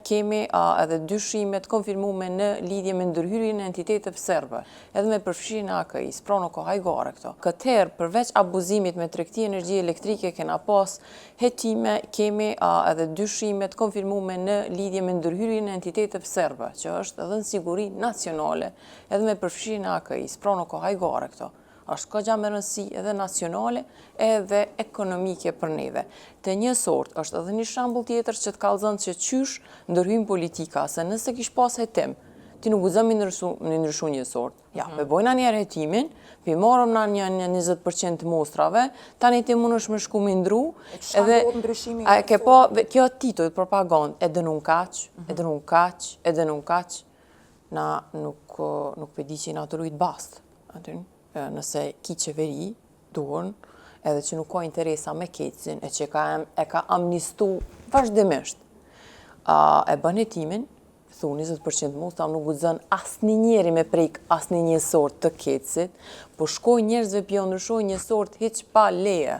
kemi edhe dyshimet konfirmume në lidhje me ndërhyrjen e entiteteve serbe, edhe me përfshirjen e AKI-s, pra nuk ka hajgare këto. Këtëherë, përveç abuzimit me tregti energji elektrike, kena pas hetime, kemi edhe dyshimet konfirmume në lidhje me ndërhyrjen e entiteteve serbe, që është edhe në siguri nacionale, edhe me përfshirjen e AKI-s, pra nuk ka hajgare këto. Është ka gjamë rëndësi edhe nacionale edhe ekonomike për neve. Të një sort është edhe një shembull tjetër që të kallëzon se qysh ndërhyjnë politika, se nëse kish pas hetim, ti nuk guxon me ndryshu një sort. Ja, pe bojna njerë hetimin, pe marrëm na një 20% të mostrave, tani ti mundesh me shku me ndru, edhe ke pa kjo titull propagandë, e dënun kaq, e dënun kaq, e dënun kaq, na nuk pe di që na të rujt bast, aty. Nëse ki qeveri, duhen, edhe që nuk ka interesa me kecin, e që e ka amnistu vazhdimisht. E bën hetimin, thu 20% mostra nuk guxon asnjë njeri me prek asnjë një sort të kecit, po shkoj njerëzve pjo ndryshoj një sort hiç pa leje.